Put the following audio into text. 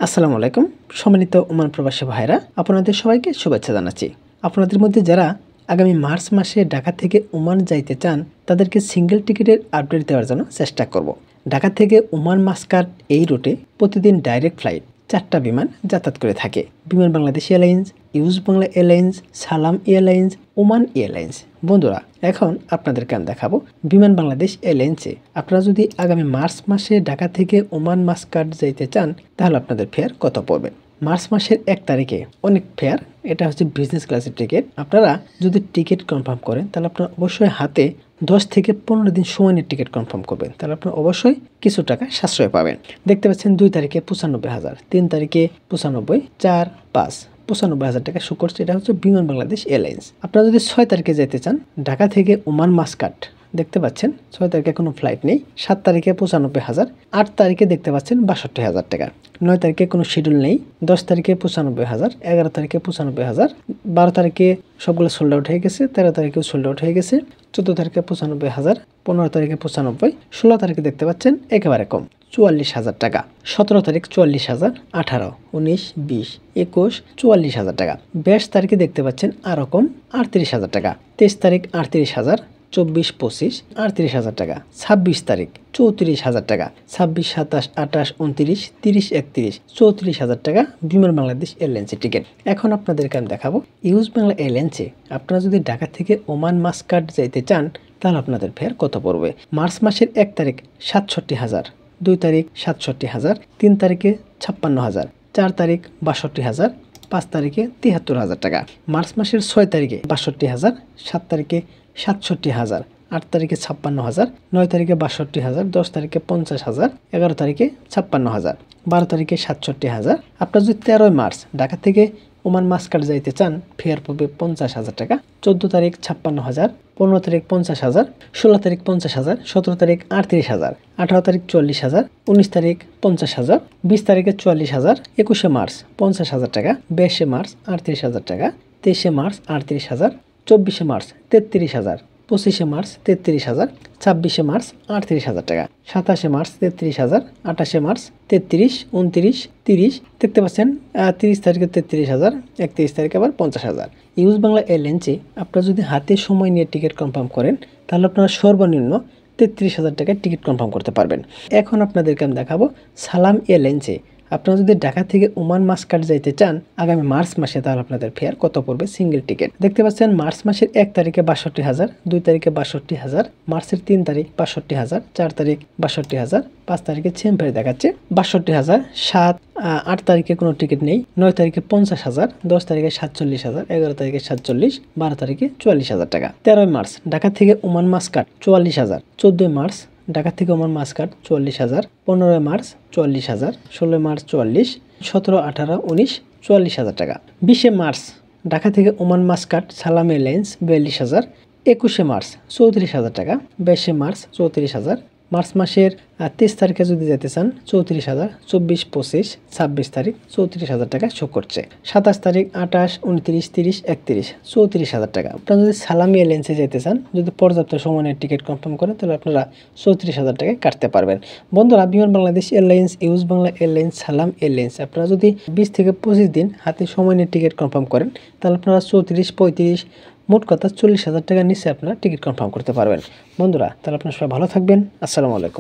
আসসালামু আলাইকুম সম্মানিত ওমান প্রবাসী ভাইরা, আপনাদের সবাইকে শুভেচ্ছা জানাচ্ছি। আপনাদের মধ্যে যারা আগামী মার্চ মাসে ঢাকা থেকে ওমান যাইতে চান তাদেরকে সিঙ্গেল টিকিটের আপডেট দেওয়ার জন্য চেষ্টা করব। ঢাকা থেকে ওমান মাস্কাট এই রুটে প্রতিদিন ডাইরেক্ট ফ্লাইট 4টা বিমান যাতায়াত করে থাকে। বিমান Bangladesh airlines, use Bangla airlines, সালাম এয়ারলাইন্স, ওমান এয়ারলাইন্স। বন্ধুরা, এখন আপনাদেরকে আমি দেখাবো বিমান বাংলাদেশ এয়ারলাইন্সে আপনারা যদি আগামী মার্চ মাসে ঢাকা থেকে ওমান মাস্কাট যাইতে চান তাহলে আপনাদের ফেয়ার কত পড়বে। মার্চ মাসের 1 তারিখে অনেক ফেয়ার, এটা হচ্ছে বিজনেস ক্লাসের টিকিট। আপনারা যদি টিকিট কনফার্ম করেন তাহলে আপনারা অবশ্যই হাতে 10 থেকে 15 দিন সময় নিয়ে টিকিট কনফার্ম করবেন, তাহলে আপনারা অবশ্যই কিছু টাকা সাশ্রয় পাবেন। দেখতে পাচ্ছেন 2 তারিখে 95,000, 3 তারিখে 95, 4, 5, 95,000 টাকা শো করছে। এটা হচ্ছে বিমান বাংলাদেশ এয়ারলাইন্স। আপনারা যদি 6 তারিখে যেতে চান ঢাকা থেকে ওমান মাস্কাট, দেখতে পাচ্ছেন 6 তারিখে কোনো ফ্লাইট নেই। 7 তারিখে 95,000, 8 তারিখে দেখতে পাচ্ছেন 62,000 টাকা, 9 তারিখে কোনো শিডিউল নেই, 10 তারিখে 95,000, 11 তারিখে 95,000, 12 তারিখে সবগুলো সোল্ড আউট হয়ে গেছে, 13 তারিখেও সোল্ড আউট হয়ে গেছে, 14 তারিখে 95,000, 15 তারিখে 95, 16 তারিখে দেখতে পাচ্ছেন একেবারে কম 44,000 টাকা, 17 তারিখ 44,000, 18, 19, 20, 21, 44,000 টাকা, 22 তারিখে দেখতে পাচ্ছেন আরও কম 38,000 টাকা, 23 তারিখ 38,000, 24, 25, 38,000 টাকা, 26 তারিখ 34,000 টাকা, 26, 27, 28, 29, 30, 31, 34,000 টাকা বিমান বাংলাদেশ এয়ারলাইন্সের টিকিট। এখন আপনাদেরকে আমি দেখাবো ইউজ বাংলা এয়ারলাইন্সে আপনারা যদি ঢাকা থেকে ওমান মাস্কাট যাইতে চান তাহলে আপনাদের ফেয়ার কত পড়বে। মার্চ মাসের 1 তারিখ 67,000, 2 তারিখ 67,000, 3 তারিখে 56,000, 4 তারিখ 62,000, 5 তারিখে 73,000 টাকা। মার্চ মাসের 6 তারিখে 62,000, 7 তারিখে 67,000, 8 তারিখে 56,000, 9 তারিখে 62,000, 10 তারিখে 50,000, 11 তারিখে 56,000, 12 তারিখে 67,000। আপনার যদি 13 মার্চ ঢাকা থেকে ওমান মাস্কাট যাইতে চান ফেয়ার পড়বে 50,000 টাকা। 14 তারিখ 56,000, 15 তারিখ 50,000, 16 তারিখ 50,000, 17 তারিখ 38,000, 18 তারিখ 40,000, 19 তারিখ 50,000, 20 তারিখে 44,000, 21 মার্চ 50,000 টাকা, 22 মার্চ 38,000 টাকা, 23 মার্চ 38,000, 24 মার্চ 33,000, 25 মার্চ 33,000, 26 মার্চ 38,000 টাকা, 27 মার্চ 33,000, 28 মার্চ 33, 29, 30, দেখতে পাচ্ছেন 30 তারিখে 33,000, 31 তারিখে আবার 50,000। ইউজ বাংলা এয়ারলাইন্সে আপনারা যদি হাতে সময় নিয়ে টিকিট কনফার্ম করেন তাহলে আপনারা সর্বনিম্ন 33,000 টাকায় টিকিট কনফার্ম করতে পারবেন। এখন আপনাদেরকে আমি দেখাবো সালাম এয়ারলাইন্সে আপনারা যদি ঢাকা থেকে ওমান মাস্কাট যাইতে চান আগামী মার্চ মাসে তাহলে আপনাদের ফেয়ার কত পড়বে সিঙ্গেল টিকিট। দেখতে পাচ্ছেন মার্চ মাসের 1 তারিখে 62,000, 2 তারিখে 62,000, মার্চের 3 তারিখ 62,000, 4 তারিখ 62,000, 5 তারিখে সেম ফেয়ার দেখাচ্ছে 62,000, 8 তারিখে কোনো টিকিট নেই, 9 তারিখে 50,000, 10 তারিখে 47,000, 11 তারিখে 47, 12 তারিখে 44,000 টাকা। 13 মার্চ ঢাকা থেকে ওমান মাস্কাট 44,000, 14 মার্চ ঢাকা থেকে ওমান মাস্কাট 44,000, 15 মার্চ 44,000, 16 মার্চ 44, 17, 18, 19, 44,000 টাকা। 20 মার্চ ঢাকা থেকে ওমান মাস্কাট সালাম এয়ারলাইন্স 42,000, 21 মার্চ 34,000 টাকা, 22 মার্চ 34,000, মার্চ মাসের 23 তারিখে যদি যেতে চান 34,000, 24, 25, 26 তারিখ 34,000 টাকা শো করছে, 27 তারিখ 28, 29, 30, 31, 34,000 টাকা। আপনারা যদি সালাম এয়ারলাইন্সে যেতে চান যদি পর্যাপ্ত সময়ের টিকিট কনফার্ম করেন তাহলে আপনারা 34,000 টাকায় কাটতে পারবেন। বন্ধুরা, বিমান Bangladesh airlines, use Bangla airlines, সালাম এয়ারলাইন্স আপনারা যদি 20 থেকে 25 দিন হাতে সময় নিয়ে টিকিট কনফার্ম করেন তাহলে আপনারা 34, 35, মোট কথা 40,000 টাকার নিচে আপনারা টিকিট কনফার্ম করতে পারবেন। বন্ধুরা, তাহলে আপনারা সবাই ভালো থাকবেন। আসসালামু আলাইকুম।